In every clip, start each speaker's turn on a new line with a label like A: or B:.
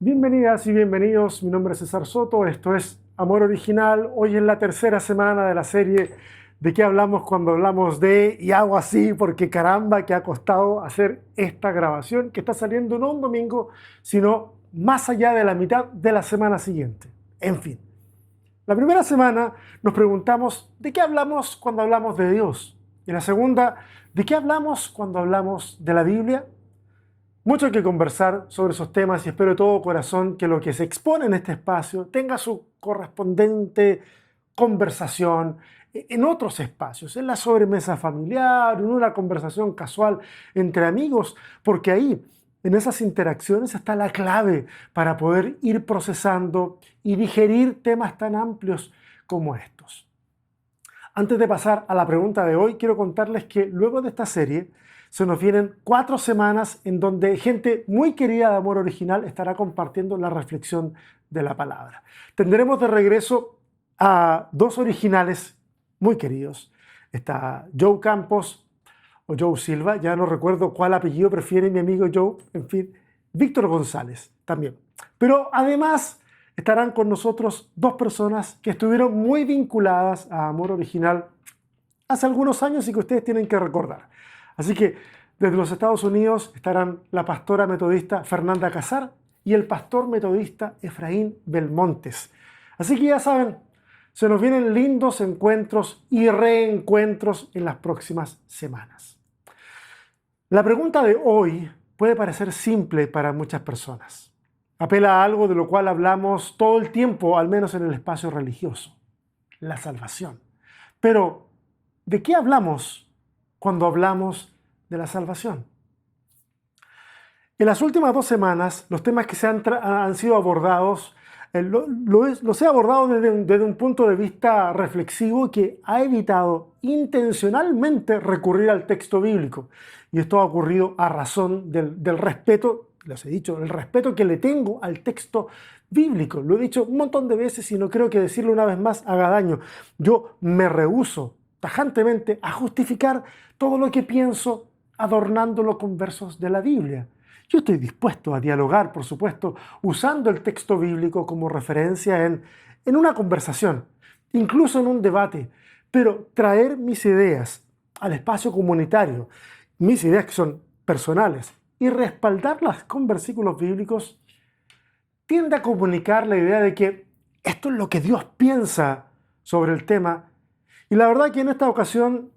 A: Bienvenidas y bienvenidos, mi nombre es César Soto, esto es Amor Original. Hoy es la tercera semana de la serie de qué hablamos cuando hablamos de, y hago así porque caramba que ha costado hacer esta grabación que está saliendo no un domingo, sino más allá de la mitad de la semana siguiente. En fin, la primera semana nos preguntamos de qué hablamos cuando hablamos de Dios, y la segunda, de qué hablamos cuando hablamos de la Biblia. Mucho que conversar sobre esos temas y espero de todo corazón que lo que se expone en este espacio tenga su correspondiente conversación en otros espacios, en la sobremesa familiar, en una conversación casual entre amigos, porque ahí, en esas interacciones, está la clave para poder ir procesando y digerir temas tan amplios como estos. Antes de pasar a la pregunta de hoy, quiero contarles que luego de esta serie se nos vienen 4 semanas en donde gente muy querida de Amor Original estará compartiendo la reflexión de la palabra. Tendremos de regreso a 2 originales muy queridos. Está Joe Campos o Joe Silva, ya no recuerdo cuál apellido prefiere mi amigo Joe, en fin, Víctor González también. Pero además estarán con nosotros 2 personas que estuvieron muy vinculadas a Amor Original hace algunos años y que ustedes tienen que recordar. Así que desde los Estados Unidos estarán la pastora metodista Fernanda Casar y el pastor metodista Efraín Belmontes. Así que ya saben, se nos vienen lindos encuentros y reencuentros en las próximas semanas. La pregunta de hoy puede parecer simple para muchas personas. Apela a algo de lo cual hablamos todo el tiempo, al menos en el espacio religioso, la salvación. Pero, ¿de qué hablamos cuando hablamos de la salvación? En las últimas 2 semanas, los temas que han sido abordados, los he abordado desde un punto de vista reflexivo que ha evitado intencionalmente recurrir al texto bíblico. Y esto ha ocurrido a razón del respeto, les he dicho, el respeto que le tengo al texto bíblico. Lo he dicho un montón de veces y no creo que decirlo una vez más haga daño. Yo me rehúso tajantemente a justificar todo lo que pienso adornándolo con versos de la Biblia. Yo estoy dispuesto a dialogar, por supuesto, usando el texto bíblico como referencia en una conversación, incluso en un debate, pero traer mis ideas al espacio comunitario, mis ideas que son personales, y respaldarlas con versículos bíblicos, tiende a comunicar la idea de que esto es lo que Dios piensa sobre el tema. Y la verdad que en esta ocasión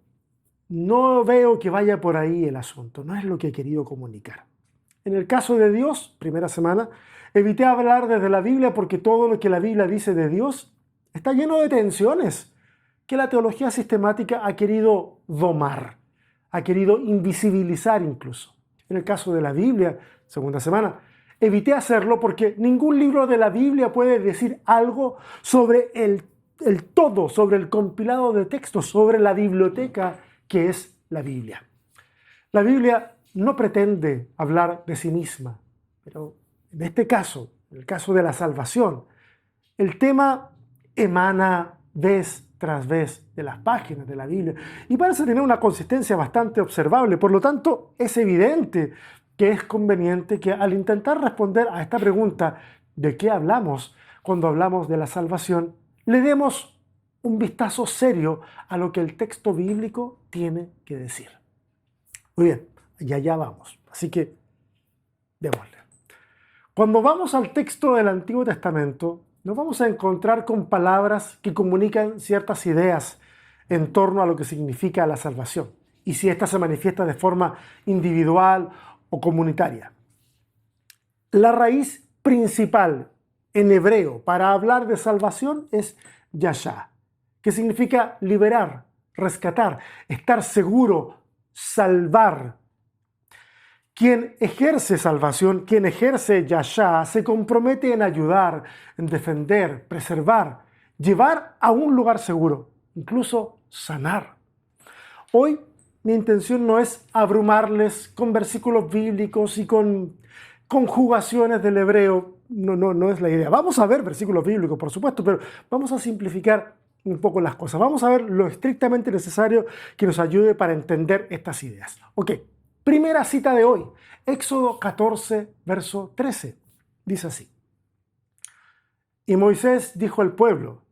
A: no veo que vaya por ahí el asunto, no es lo que he querido comunicar. En el caso de Dios, primera semana, evité hablar desde la Biblia porque todo lo que la Biblia dice de Dios está lleno de tensiones que la teología sistemática ha querido domar, ha querido invisibilizar incluso. En el caso de la Biblia, segunda semana, evité hacerlo porque ningún libro de la Biblia puede decir algo sobre el todo, sobre el compilado de textos, sobre la biblioteca que es la Biblia. La Biblia no pretende hablar de sí misma, pero en este caso, en el caso de la salvación, el tema emana vez tras vez de las páginas de la Biblia y parece tener una consistencia bastante observable. Por lo tanto, es evidente que es conveniente que al intentar responder a esta pregunta de qué hablamos cuando hablamos de la salvación, le demos un vistazo serio a lo que el texto bíblico tiene que decir. Muy bien, y allá vamos. Así que, démosle. Cuando vamos al texto del Antiguo Testamento, nos vamos a encontrar con palabras que comunican ciertas ideas en torno a lo que significa la salvación y si ésta se manifiesta de forma individual o comunitaria. La raíz principal en hebreo para hablar de salvación es yashá, que significa liberar, rescatar, estar seguro, salvar. Quien ejerce salvación, quien ejerce yashá, se compromete en ayudar, en defender, preservar, llevar a un lugar seguro, incluso sanar. Hoy mi intención no es abrumarles con versículos bíblicos y con conjugaciones del hebreo, no es la idea. Vamos a ver versículos bíblicos, por supuesto, pero vamos a simplificar un poco las cosas. Vamos a ver lo estrictamente necesario que nos ayude para entender estas ideas. Ok, primera cita de hoy, Éxodo 14, verso 13. Dice así: y Moisés dijo al pueblo: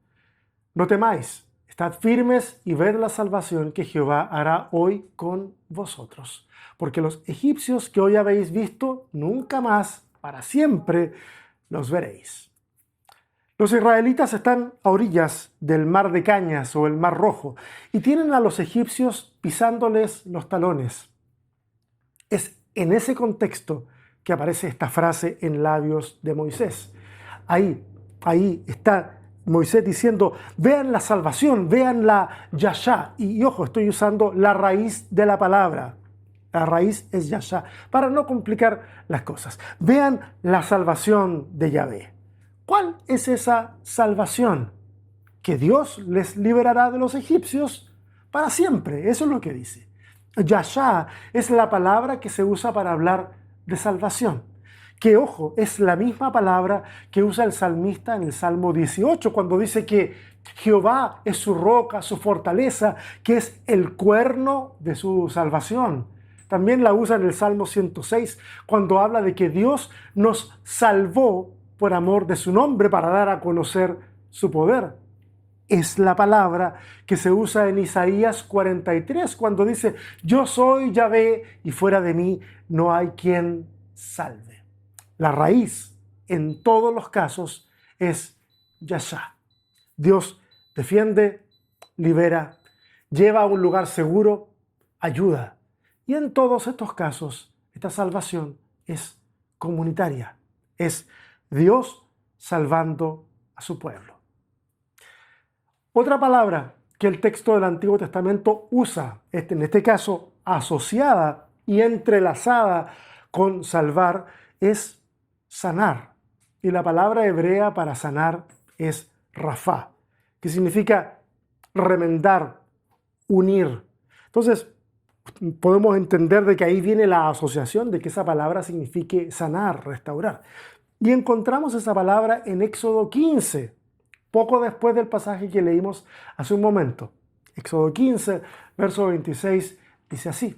A: no temáis, estad firmes y ved la salvación que Jehová hará hoy con vosotros. Porque los egipcios que hoy habéis visto, nunca más, para siempre, los veréis. Los israelitas están a orillas del mar de Cañas o el mar Rojo y tienen a los egipcios pisándoles los talones. Es en ese contexto que aparece esta frase en labios de Moisés. Ahí está Moisés diciendo: vean la salvación, vean la yashá. Y ojo, estoy usando la raíz de la palabra. La raíz es yashá, para no complicar las cosas. Vean la salvación de Yahvé. ¿Cuál es esa salvación? Que Dios les liberará de los egipcios para siempre. Eso es lo que dice. Yashá es la palabra que se usa para hablar de salvación. Que, ojo, es la misma palabra que usa el salmista en el Salmo 18, cuando dice que Jehová es su roca, su fortaleza, que es el cuerno de su salvación. También la usa en el Salmo 106, cuando habla de que Dios nos salvó por amor de su nombre para dar a conocer su poder. Es la palabra que se usa en Isaías 43, cuando dice: yo soy Yahvé y fuera de mí no hay quien salve. La raíz en todos los casos es Yashá. Dios defiende, libera, lleva a un lugar seguro, ayuda. Y en todos estos casos, esta salvación es comunitaria. Es Dios salvando a su pueblo. Otra palabra que el texto del Antiguo Testamento usa, en este caso asociada y entrelazada con salvar, es sanar. Y la palabra hebrea para sanar es rafá, que significa remendar, unir. Entonces, podemos entender de que ahí viene la asociación de que esa palabra signifique sanar, restaurar. Y encontramos esa palabra en Éxodo 15, poco después del pasaje que leímos hace un momento. Éxodo 15, verso 26, dice así: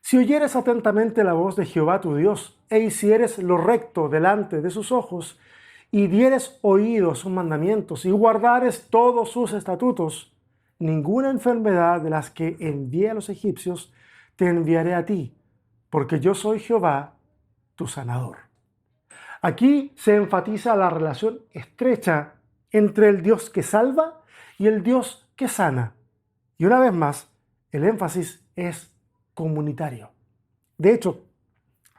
A: si oyeres atentamente la voz de Jehová tu Dios, e hicieres lo recto delante de sus ojos, y dieres oído a sus mandamientos, y guardares todos sus estatutos, ninguna enfermedad de las que envié a los egipcios te enviaré a ti, porque yo soy Jehová, tu sanador. Aquí se enfatiza la relación estrecha entre el Dios que salva y el Dios que sana. Y una vez más, el énfasis es comunitario. De hecho,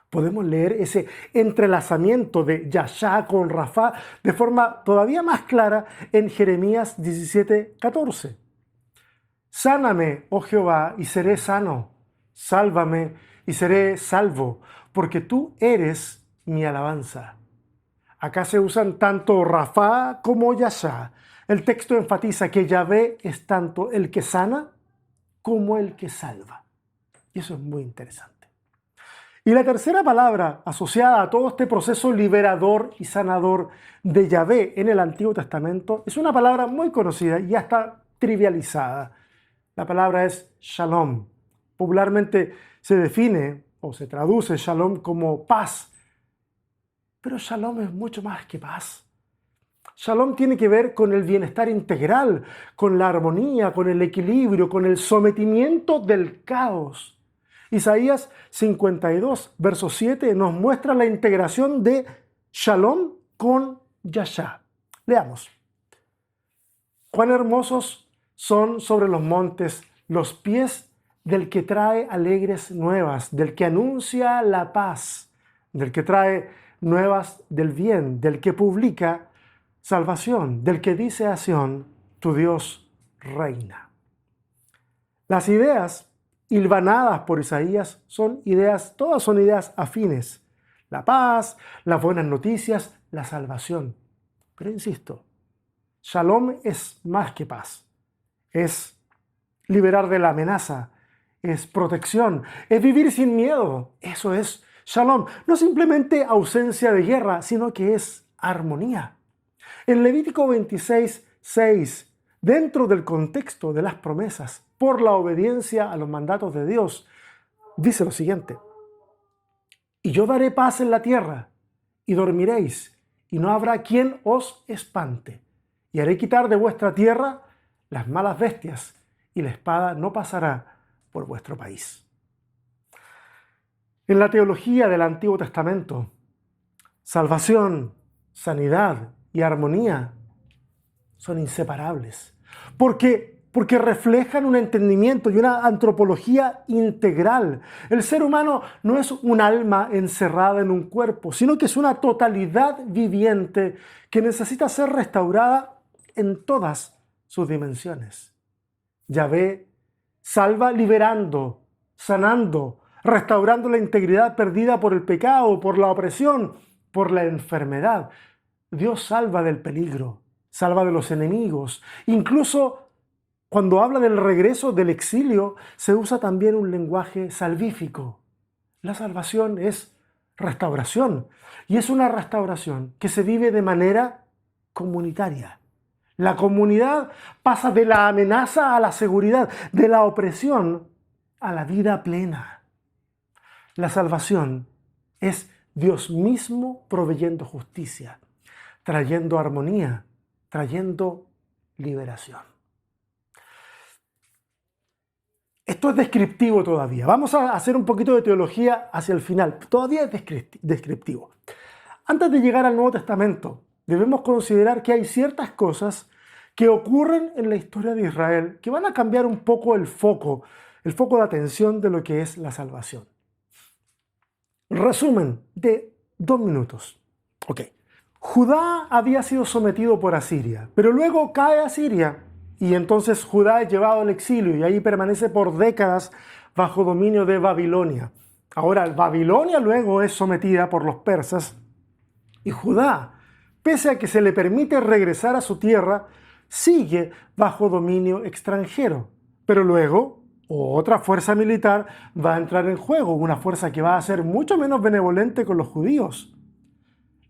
A: podemos leer ese entrelazamiento de Yashá con Rafá de forma todavía más clara en Jeremías 17:14. Sáname, oh Jehová, y seré sano. Sálvame y seré salvo, porque tú eres mi alabanza. Acá se usan tanto Rafá como Yashá. El texto enfatiza que Yahvé es tanto el que sana como el que salva. Y eso es muy interesante. Y la tercera palabra asociada a todo este proceso liberador y sanador de Yahvé en el Antiguo Testamento es una palabra muy conocida y ya está trivializada. La palabra es shalom. Popularmente se define o se traduce shalom como paz. Pero shalom es mucho más que paz. Shalom tiene que ver con el bienestar integral, con la armonía, con el equilibrio, con el sometimiento del caos. Isaías 52, verso 7, nos muestra la integración de Shalom con Yashá. Leamos. Cuán hermosos son sobre los montes los pies del que trae alegres nuevas, del que anuncia la paz, del que trae nuevas del bien, del que publica salvación, del que dice a Sión, tu Dios reina. Las ideas hilvanadas por Isaías todas son ideas afines. La paz, las buenas noticias, la salvación. Pero insisto, Shalom es más que paz. Es liberar de la amenaza, es protección, es vivir sin miedo. Eso es Shalom. No simplemente ausencia de guerra, sino que es armonía. En Levítico 26:6, dentro del contexto de las promesas, por la obediencia a los mandatos de Dios, dice lo siguiente: y yo daré paz en la tierra, y dormiréis, y no habrá quien os espante. Y haré quitar de vuestra tierra las malas bestias, y la espada no pasará por vuestro país. En la teología del Antiguo Testamento, salvación, sanidad y armonía son inseparables, porque reflejan un entendimiento y una antropología integral. El ser humano no es un alma encerrada en un cuerpo, sino que es una totalidad viviente que necesita ser restaurada en todas sus dimensiones. Yahvé salva liberando, sanando, restaurando la integridad perdida por el pecado, por la opresión, por la enfermedad. Dios salva del peligro, salva de los enemigos. Incluso cuando habla del regreso del exilio, se usa también un lenguaje salvífico. La salvación es restauración, y es una restauración que se vive de manera comunitaria. La comunidad pasa de la amenaza a la seguridad, de la opresión a la vida plena. La salvación es Dios mismo proveyendo justicia, trayendo armonía, trayendo liberación. Esto es descriptivo todavía. Vamos a hacer un poquito de teología hacia el final. Todavía es descriptivo. Antes de llegar al Nuevo Testamento, debemos considerar que hay ciertas cosas que ocurren en la historia de Israel que van a cambiar un poco el foco de atención de lo que es la salvación. Resumen de 2 minutos. Ok. Judá había sido sometido por Asiria, pero luego cae Asiria y entonces Judá es llevado al exilio y ahí permanece por décadas bajo dominio de Babilonia. Ahora, Babilonia luego es sometida por los persas y Judá, pese a que se le permite regresar a su tierra, sigue bajo dominio extranjero. Pero luego otra fuerza militar va a entrar en juego, una fuerza que va a ser mucho menos benevolente con los judíos.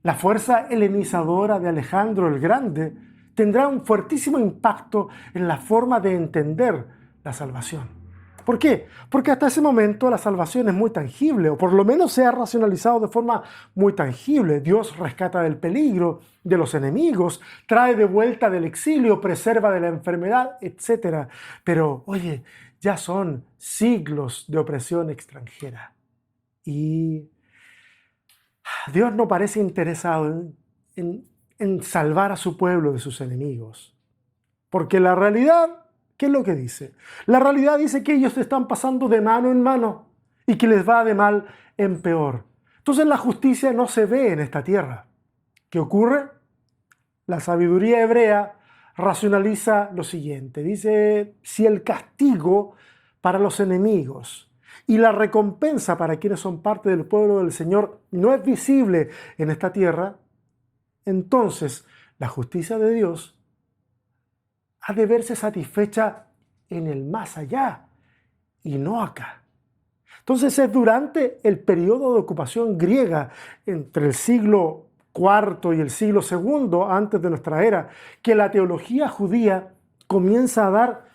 A: La fuerza helenizadora de Alejandro el Grande tendrá un fuertísimo impacto en la forma de entender la salvación. ¿Por qué? Porque hasta ese momento la salvación es muy tangible, o por lo menos se ha racionalizado de forma muy tangible. Dios rescata del peligro, de los enemigos, trae de vuelta del exilio, preserva de la enfermedad, etc. Pero, oye, ya son siglos de opresión extranjera. Y Dios no parece interesado en salvar a su pueblo de sus enemigos. Porque la realidad, ¿qué es lo que dice? La realidad dice que ellos están pasando de mano en mano y que les va de mal en peor. Entonces la justicia no se ve en esta tierra. ¿Qué ocurre? La sabiduría hebrea racionaliza lo siguiente. Dice, si el castigo para los enemigos y la recompensa para quienes son parte del pueblo del Señor no es visible en esta tierra, entonces la justicia de Dios ha de verse satisfecha en el más allá y no acá. Entonces es durante el periodo de ocupación griega entre el siglo IV y el siglo II antes de nuestra era que la teología judía comienza a dar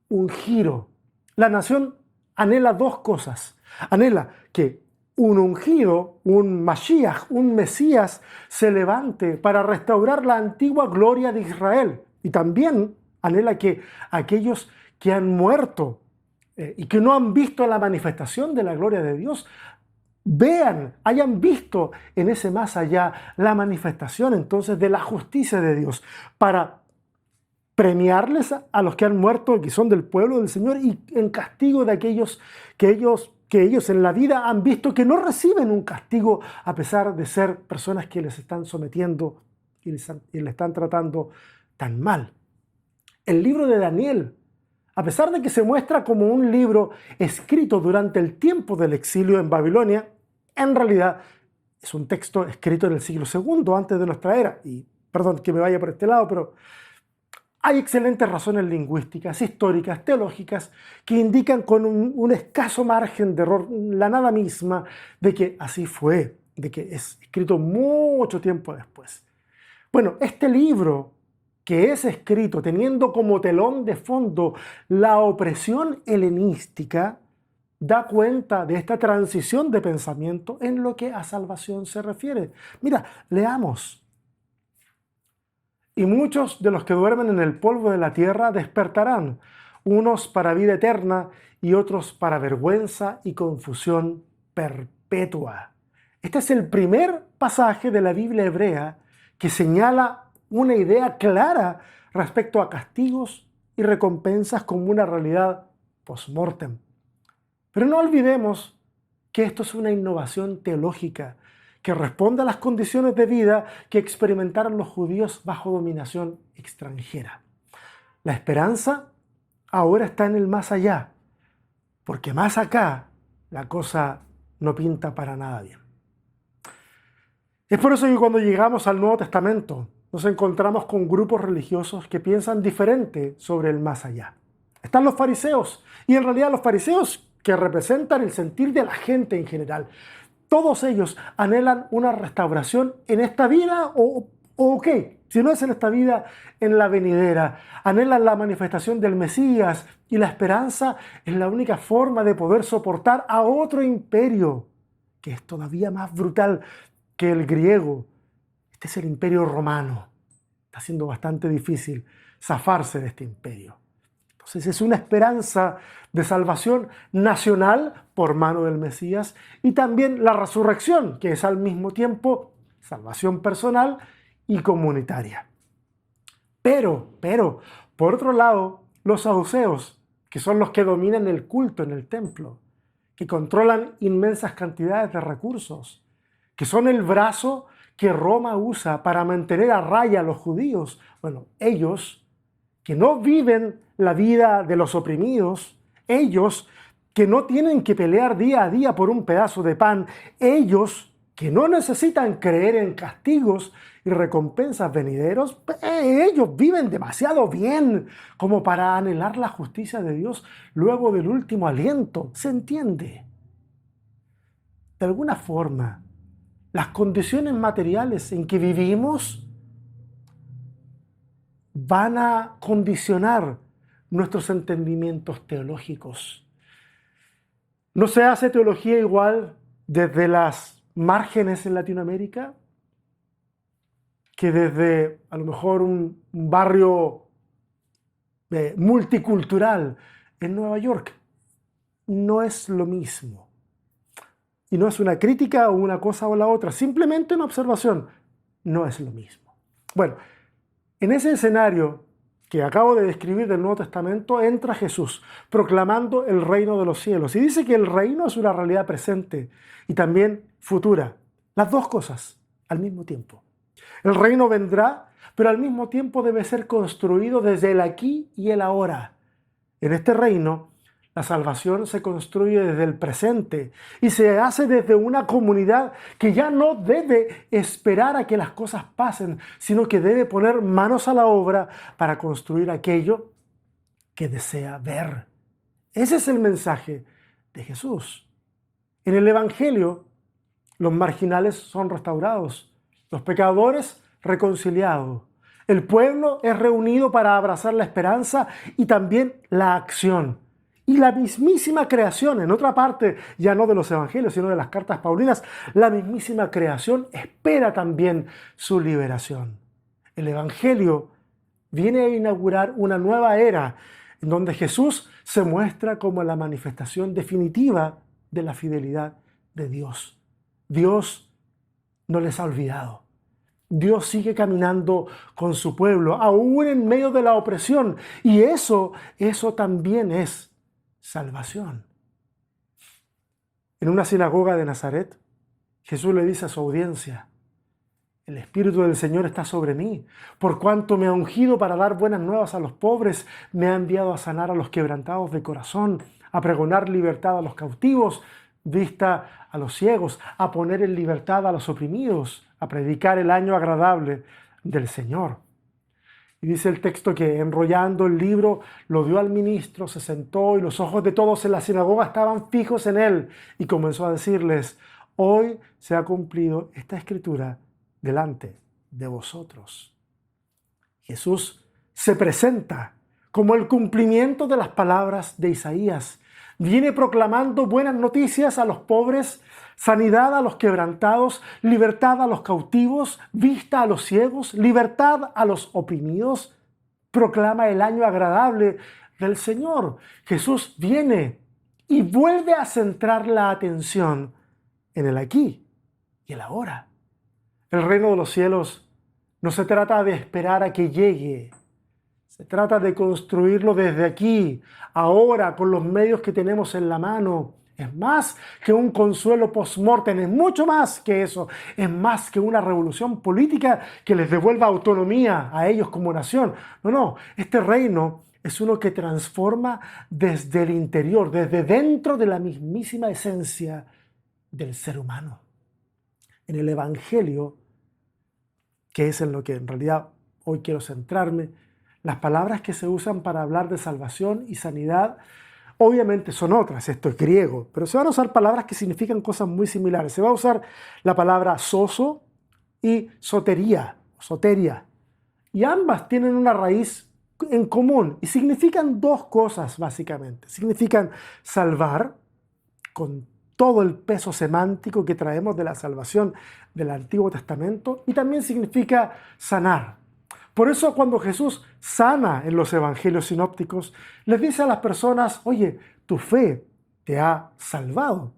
A: un giro. La nación anhela 2 cosas. Anhela que un ungido, un Mashiach, un Mesías, se levante para restaurar la antigua gloria de Israel. Y también anhela que aquellos que han muerto y que no han visto la manifestación de la gloria de Dios, vean, hayan visto en ese más allá la manifestación entonces de la justicia de Dios para premiarles a los que han muerto y que son del pueblo del Señor y en castigo de aquellos que ellos en la vida han visto que no reciben un castigo a pesar de ser personas que les están sometiendo y les están tratando tan mal. El libro de Daniel, a pesar de que se muestra como un libro escrito durante el tiempo del exilio en Babilonia, en realidad es un texto escrito en el siglo II antes de nuestra era. Y perdón que me vaya por este lado, pero hay excelentes razones lingüísticas, históricas, teológicas, que indican con un escaso margen de error, la nada misma, de que así fue, de que es escrito mucho tiempo después. Bueno, este libro que es escrito teniendo como telón de fondo la opresión helenística, da cuenta de esta transición de pensamiento en lo que a salvación se refiere. Mira, leamos. Y muchos de los que duermen en el polvo de la tierra despertarán, unos para vida eterna y otros para vergüenza y confusión perpetua. Este es el primer pasaje de la Biblia hebrea que señala una idea clara respecto a castigos y recompensas como una realidad post-mortem. Pero no olvidemos que esto es una innovación teológica que responde a las condiciones de vida que experimentaron los judíos bajo dominación extranjera. La esperanza ahora está en el más allá, porque más acá la cosa no pinta para nada bien. Es por eso que cuando llegamos al Nuevo Testamento nos encontramos con grupos religiosos que piensan diferente sobre el más allá. Están los fariseos, y en realidad los fariseos que representan el sentir de la gente en general. Todos ellos anhelan una restauración en esta vida o qué, si no es en esta vida, en la venidera. Anhelan la manifestación del Mesías y la esperanza es la única forma de poder soportar a otro imperio que es todavía más brutal que el griego. Este es el imperio romano. Está siendo bastante difícil zafarse de este imperio. Entonces es una esperanza de salvación nacional por mano del Mesías y también la resurrección, que es al mismo tiempo salvación personal y comunitaria. Pero, por otro lado, los saduceos, que son los que dominan el culto en el templo, que controlan inmensas cantidades de recursos, que son el brazo que Roma usa para mantener a raya a los judíos, bueno, ellos que no viven la vida de los oprimidos, ellos que no tienen que pelear día a día por un pedazo de pan, ellos que no necesitan creer en castigos y recompensas venideros, ellos viven demasiado bien como para anhelar la justicia de Dios luego del último aliento. ¿Se entiende? De alguna forma, las condiciones materiales en que vivimos van a condicionar nuestros entendimientos teológicos. ¿No se hace teología igual desde las márgenes en Latinoamérica que desde a lo mejor un barrio multicultural en Nueva York? No es lo mismo. Y no es una crítica o una cosa o la otra, simplemente una observación. No es lo mismo. Bueno, en ese escenario que acabo de describir del Nuevo Testamento, entra Jesús proclamando el reino de los cielos. Y dice que el reino es una realidad presente y también futura. Las dos cosas al mismo tiempo. El reino vendrá, pero al mismo tiempo debe ser construido desde el aquí y el ahora. En este reino, la salvación se construye desde el presente y se hace desde una comunidad que ya no debe esperar a que las cosas pasen, sino que debe poner manos a la obra para construir aquello que desea ver. Ese es el mensaje de Jesús. En el Evangelio, los marginales son restaurados, los pecadores reconciliados. El pueblo es reunido para abrazar la esperanza y también la acción. Y la mismísima creación, en otra parte, ya no de los evangelios, sino de las cartas paulinas, la mismísima creación espera también su liberación. El evangelio viene a inaugurar una nueva era en donde Jesús se muestra como la manifestación definitiva de la fidelidad de Dios. Dios no les ha olvidado. Dios sigue caminando con su pueblo, aún en medio de la opresión. Y eso también es salvación. En una sinagoga de Nazaret, Jesús le dice a su audiencia: el Espíritu del Señor está sobre mí, por cuanto me ha ungido para dar buenas nuevas a los pobres, me ha enviado a sanar a los quebrantados de corazón, a pregonar libertad a los cautivos, vista a los ciegos, a poner en libertad a los oprimidos, a predicar el año agradable del Señor. Y dice el texto que enrollando el libro lo dio al ministro, se sentó y los ojos de todos en la sinagoga estaban fijos en él y comenzó a decirles: hoy se ha cumplido esta escritura delante de vosotros. Jesús se presenta como el cumplimiento de las palabras de Isaías. Viene proclamando buenas noticias a los pobres, sanidad a los quebrantados, libertad a los cautivos, vista a los ciegos, libertad a los oprimidos. Proclama el año agradable del Señor. Jesús viene y vuelve a centrar la atención en el aquí y el ahora. El reino de los cielos no se trata de esperar a que llegue. Se trata de construirlo desde aquí, ahora, con los medios que tenemos en la mano. Es más que un consuelo post-mortem, es mucho más que eso. Es más que una revolución política que les devuelva autonomía a ellos como nación. No, este reino es uno que transforma desde el interior, desde dentro de la mismísima esencia del ser humano. En el Evangelio, que es en lo que en realidad hoy quiero centrarme, las palabras que se usan para hablar de salvación y sanidad obviamente son otras, esto es griego, pero se van a usar palabras que significan cosas muy similares. Se va a usar la palabra sozo y sotería, soteria, y ambas tienen una raíz en común y significan dos cosas básicamente. Significan salvar, con todo el peso semántico que traemos de la salvación del Antiguo Testamento, y también significa sanar. Por eso cuando Jesús sana en los evangelios sinópticos, les dice a las personas, oye, tu fe te ha salvado.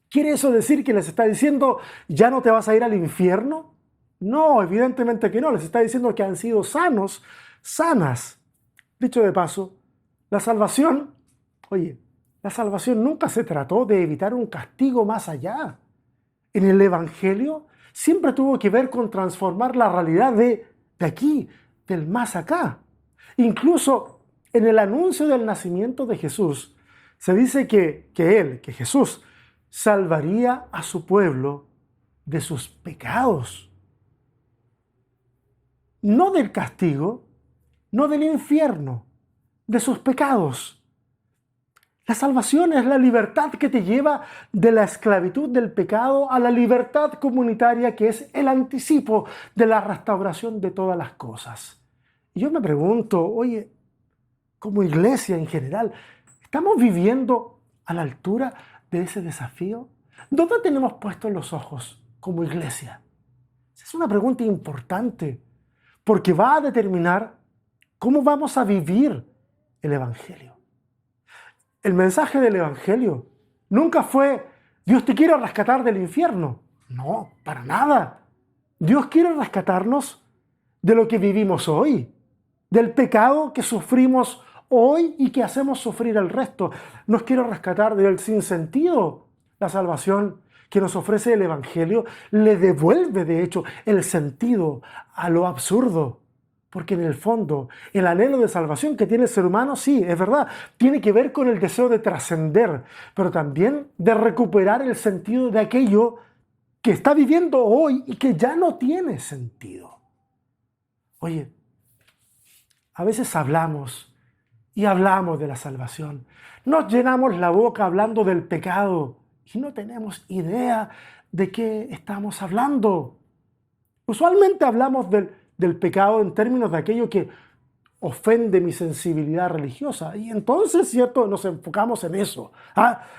A: ¿Quiere eso decir que les está diciendo, ya no te vas a ir al infierno? No, evidentemente que no. Les está diciendo que han sido sanos, sanas. Dicho de paso, la salvación, oye, la salvación nunca se trató de evitar un castigo más allá. En el Evangelio siempre tuvo que ver con transformar la realidad de aquí, del más acá. Incluso en el anuncio del nacimiento de Jesús, se dice que Jesús, salvaría a su pueblo de sus pecados. No del castigo, no del infierno, de sus pecados. La salvación es la libertad que te lleva de la esclavitud del pecado a la libertad comunitaria, que es el anticipo de la restauración de todas las cosas. Y yo me pregunto, oye, como iglesia en general, ¿estamos viviendo a la altura de ese desafío? ¿Dónde tenemos puestos los ojos como iglesia? Esa es una pregunta importante, porque va a determinar cómo vamos a vivir el Evangelio. El mensaje del Evangelio nunca fue, Dios te quiere rescatar del infierno. No, para nada. Dios quiere rescatarnos de lo que vivimos hoy, del pecado que sufrimos hoy y que hacemos sufrir al resto. Nos quiere rescatar del sinsentido. La salvación que nos ofrece el Evangelio le devuelve, de hecho, el sentido a lo absurdo. Porque en el fondo, el anhelo de salvación que tiene el ser humano, sí, es verdad, tiene que ver con el deseo de trascender, pero también de recuperar el sentido de aquello que está viviendo hoy y que ya no tiene sentido. Oye, a veces hablamos y hablamos de la salvación. Nos llenamos la boca hablando del pecado y no tenemos idea de qué estamos hablando. Usualmente hablamos del pecado en términos de aquello que ofende mi sensibilidad religiosa. Y entonces, ¿cierto?, nos enfocamos en eso.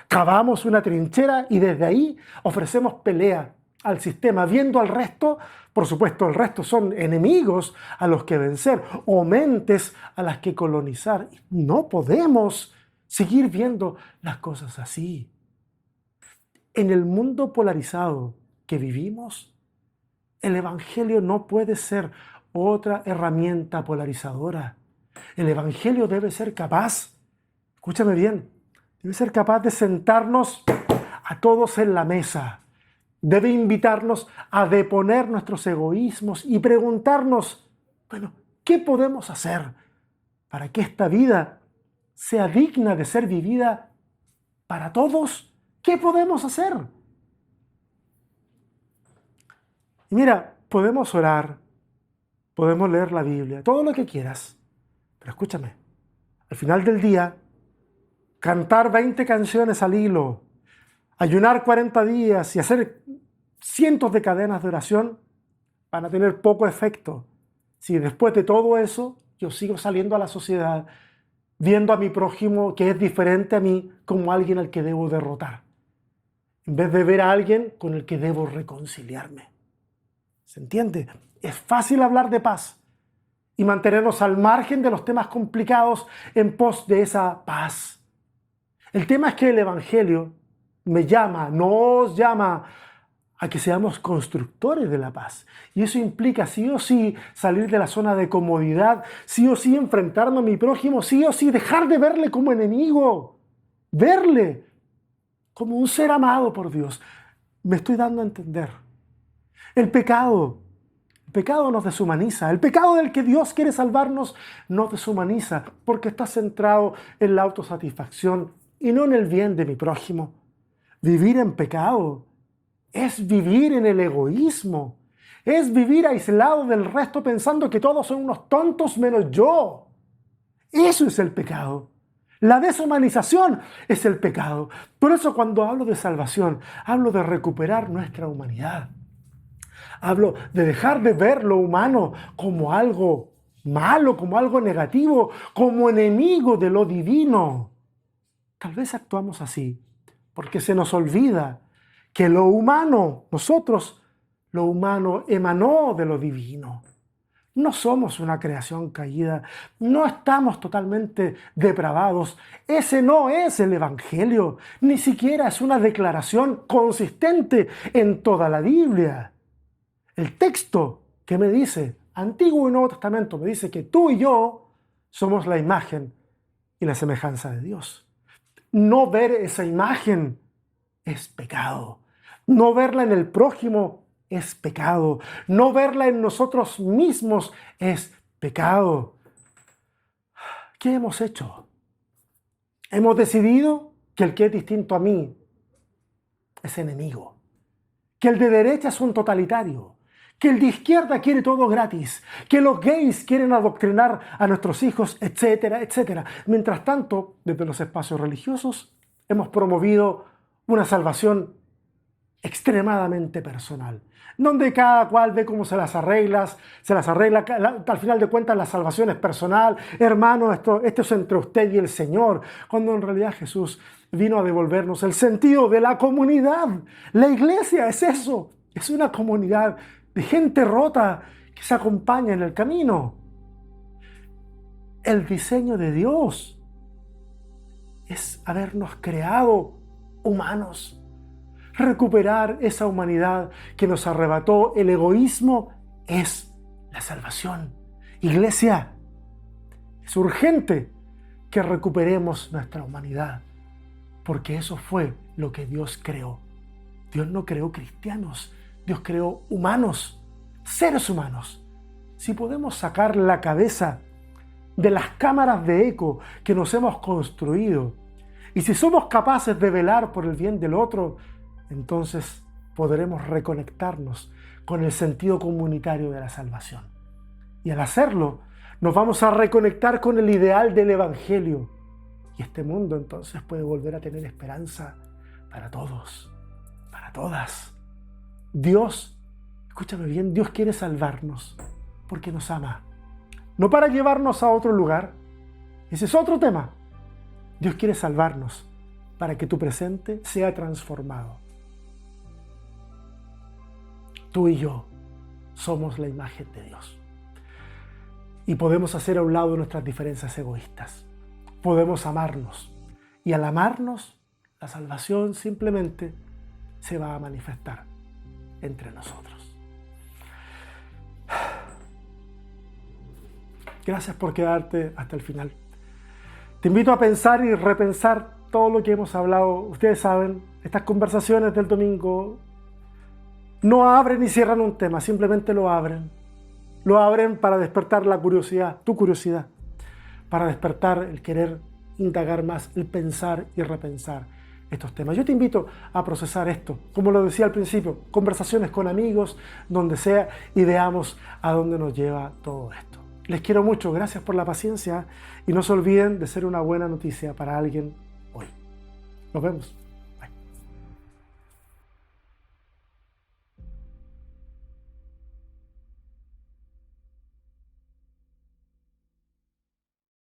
A: Cavamos una trinchera y desde ahí ofrecemos pelea al sistema, viendo al resto, por supuesto, el resto son enemigos a los que vencer o mentes a las que colonizar. No podemos seguir viendo las cosas así. En el mundo polarizado que vivimos, el Evangelio no puede ser otra herramienta polarizadora. El Evangelio debe ser capaz, escúchame bien, debe ser capaz de sentarnos a todos en la mesa. Debe invitarnos a deponer nuestros egoísmos y preguntarnos, bueno, ¿qué podemos hacer para que esta vida sea digna de ser vivida para todos? ¿Qué podemos hacer? Y mira, podemos orar, podemos leer la Biblia, todo lo que quieras, pero escúchame, al final del día, cantar 20 canciones al hilo, ayunar 40 días y hacer cientos de cadenas de oración van a tener poco efecto si después de todo eso yo sigo saliendo a la sociedad viendo a mi prójimo que es diferente a mí como alguien al que debo derrotar, en vez de ver a alguien con el que debo reconciliarme. ¿Se entiende? Es fácil hablar de paz y mantenernos al margen de los temas complicados en pos de esa paz. El tema es que el Evangelio nos llama a que seamos constructores de la paz. Y eso implica sí o sí salir de la zona de comodidad, sí o sí enfrentarme a mi prójimo, sí o sí dejar de verle como enemigo, verle como un ser amado por Dios. Me estoy dando a entender. El pecado nos deshumaniza. El pecado del que Dios quiere salvarnos nos deshumaniza porque está centrado en la autosatisfacción y no en el bien de mi prójimo. Vivir en pecado es vivir en el egoísmo. Es vivir aislado del resto pensando que todos son unos tontos menos yo. Eso es el pecado. La deshumanización es el pecado. Por eso cuando hablo de salvación, hablo de recuperar nuestra humanidad. Hablo de dejar de ver lo humano como algo malo, como algo negativo, como enemigo de lo divino. Tal vez actuamos así porque se nos olvida que lo humano, lo humano emanó de lo divino. No somos una creación caída, no estamos totalmente depravados. Ese no es el Evangelio, ni siquiera es una declaración consistente en toda la Biblia. El texto que me dice, Antiguo y Nuevo Testamento, me dice que tú y yo somos la imagen y la semejanza de Dios. No ver esa imagen es pecado. No verla en el prójimo es pecado. No verla en nosotros mismos es pecado. ¿Qué hemos hecho? Hemos decidido que el que es distinto a mí es enemigo, que el de derecha es un totalitario, que el de izquierda quiere todo gratis, que los gays quieren adoctrinar a nuestros hijos, etcétera, etcétera. Mientras tanto, desde los espacios religiosos hemos promovido una salvación extremadamente personal, donde cada cual ve cómo se las arregla, al final de cuentas la salvación es personal, hermano, esto es entre usted y el Señor, cuando en realidad Jesús vino a devolvernos el sentido de la comunidad. La iglesia es eso, es una comunidad de gente rota que se acompaña en el camino. El diseño de Dios es habernos creado humanos. Recuperar esa humanidad que nos arrebató el egoísmo es la salvación. Iglesia, es urgente que recuperemos nuestra humanidad, porque eso fue lo que Dios creó. Dios no creó cristianos, Dios creó humanos, seres humanos. Si podemos sacar la cabeza de las cámaras de eco que nos hemos construido, y si somos capaces de velar por el bien del otro, entonces podremos reconectarnos con el sentido comunitario de la salvación. Y al hacerlo, nos vamos a reconectar con el ideal del Evangelio. Y este mundo entonces puede volver a tener esperanza para todos, para todas. Dios, escúchame bien, Dios quiere salvarnos porque nos ama. No para llevarnos a otro lugar. Ese es otro tema. Dios quiere salvarnos para que tu presente sea transformado. Tú y yo somos la imagen de Dios. Y podemos hacer a un lado nuestras diferencias egoístas. Podemos amarnos. Y al amarnos, la salvación simplemente se va a manifestar entre nosotros. Gracias por quedarte hasta el final. Te invito a pensar y repensar todo lo que hemos hablado. Ustedes saben, estas conversaciones del domingo no abren ni cierran un tema, simplemente lo abren. Lo abren para despertar la curiosidad, tu curiosidad, para despertar el querer indagar más, el pensar y repensar estos temas. Yo te invito a procesar esto, como lo decía al principio, conversaciones con amigos, donde sea, y veamos a dónde nos lleva todo esto. Les quiero mucho, gracias por la paciencia y no se olviden de ser una buena noticia para alguien hoy. Nos vemos.